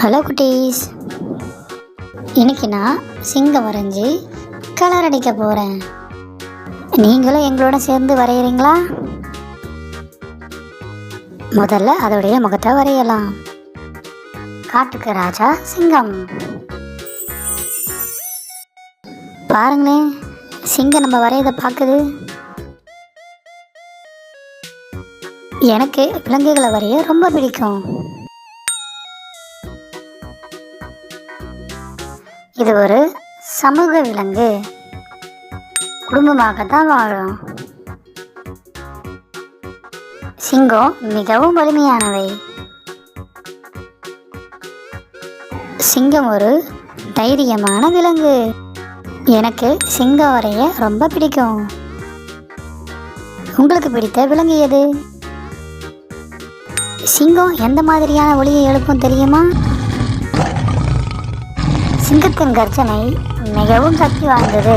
Hello குட்டீஸ், இன்னைக்கு நான் சிங்கம் வரைஞ்சி கலர் அடிக்க போகிறேன். நீங்களும் எங்களோட சேர்ந்து வரைகிறீங்களா? முதல்ல அதோடைய முகத்தை வரையலாம். காட்டுக்கு ராஜா சிங்கம். பாருங்களேன், சிங்கம் நம்ம வரையதை பார்க்குது. எனக்கு விலங்குகளை வரைய ரொம்ப பிடிக்கும். இது ஒரு சமூக விலங்கு, குடும்பமாக தான் வாழும். சிங்கம் மிகவும் வலிமையானவை. சிங்கம் ஒரு தைரியமான விலங்கு. எனக்கு சிங்கம் வரைய ரொம்ப பிடிக்கும். உங்களுக்கு பிடித்த விலங்கு எது? சிங்கம் எந்த மாதிரியான ஒலியை எழுப்பும் தெரியுமா? சிங்கத்தின் கர்ஜனை மிகவும் சக்தி வாய்ந்தது.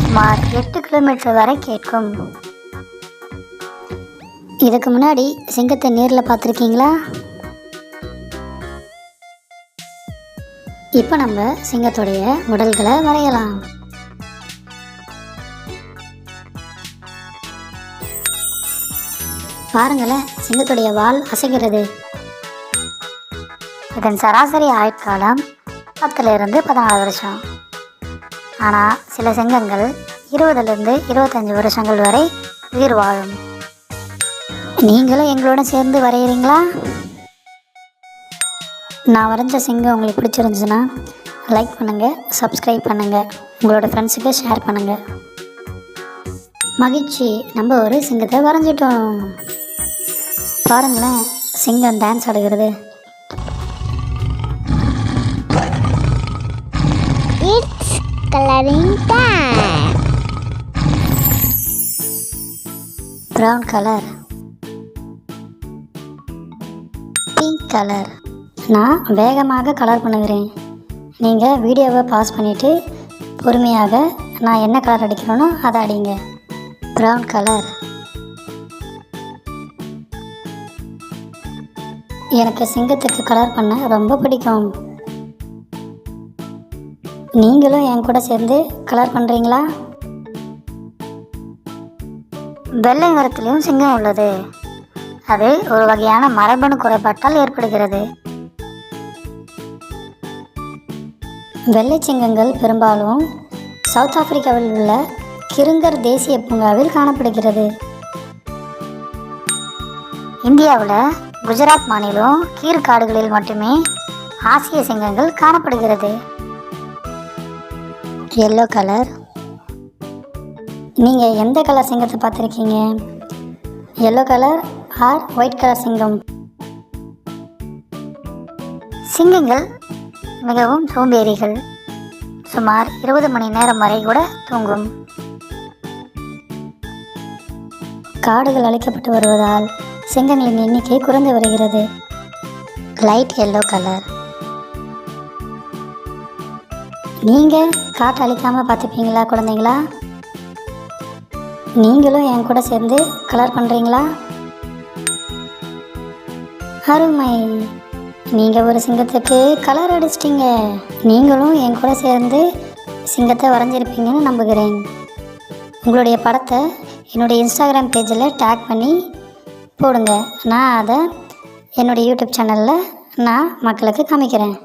சுமார் 8 கிலோமீட்டர் வரை கேட்கும். இதுக்கு முன்னாடி சிங்கத்தை நேரில் பார்த்துருக்கீங்களா? இப்போ நம்ம சிங்கத்துடைய உடல்களை வரையலாம். பாருங்களேன், சிங்கத்துடைய வால் அசைகிறது. இதன் சராசரி ஆயுட்காலம் 10 to 14 வருஷம். ஆனால் சில சிங்கங்கள் 20 to 25 வருஷங்கள் வரை உயிர் வாழும். நீங்களும் எங்களோட சேர்ந்து வரைகிறீங்களா? நான் வரைஞ்ச சிங்கம் உங்களுக்கு பிடிச்சிருந்துச்சுன்னா லைக் பண்ணுங்கள், சப்ஸ்கிரைப் பண்ணுங்கள், உங்களோட ஃப்ரெண்ட்ஸுக்கு ஷேர் பண்ணுங்கள். மகிழ்ச்சி, நம்ம ஒரு சிங்கத்தை வரைஞ்சிட்டோம். பாருங்களேன், சிங்கம் டான்ஸ் ஆடுகிறது. It's coloring time. Brown color, pink color. நான் வேகமாக கலர் பண்ணுகிறேன். நீங்கள் வீடியோவை பாஸ் பண்ணிவிட்டு பொறுமையாக நான் என்ன கலர் அடிக்கிறேனோ அதை அடிங்க. Brown colour. எனக்கு சிங்கத்துக்கு கலர் பண்ண ரொம்ப பிடிக்கும். நீங்களும் என் கூட சேர்ந்து கலர் பண்ணுறீங்களா? வெள்ளை நிறத்திலையும் சிங்கம் உள்ளது. அது ஒரு வகையான மரபணு குறைபாட்டால் ஏற்படுகிறது. வெள்ளை சிங்கங்கள் பெரும்பாலும் சவுத் ஆப்பிரிக்காவில் உள்ள கிருங்கர் தேசிய பூங்காவில் காணப்படுகிறது. இந்தியாவில் குஜராத் மாநிலம் கீர் காடுகளில் மட்டுமே ஆசிய சிங்கங்கள் காணப்படுகிறது. Yellow colour. நீங்கள் எந்த கலர் சிங்கத்தை பார்த்துருக்கீங்க? Yellow colour or white colour சிங்கம்? சிங்கங்கள் மிகவும் சோம்பேறிகள். சுமார் 20 மணி நேரம் வரை கூட தூங்கும். காடுகள் அழிக்கப்பட்டு வருவதால் சிங்கங்களின் எண்ணிக்கை குறைந்து வருகிறது. Light yellow colour. நீங்கள் காட்டை அழிக்காமல் பார்த்துப்பீங்களா குழந்தைங்களா? நீங்களும் என் கூட சேர்ந்து கலர் பண்ணுறீங்களா? அருமை, நீங்கள் ஒரு சிங்கத்துக்கு கலர் அடிச்சிட்டிங்க. நீங்களும் என் கூட சேர்ந்து சிங்கத்தை வரைஞ்சிருப்பீங்கன்னு நம்புகிறேன். உங்களுடைய படத்தை என்னுடைய இன்ஸ்டாகிராம் பேஜில் டேக் பண்ணி போடுங்க. நான் அதை என்னுடைய யூடியூப் சேனலில் நான் மக்களுக்கு காமிக்கிறேன்.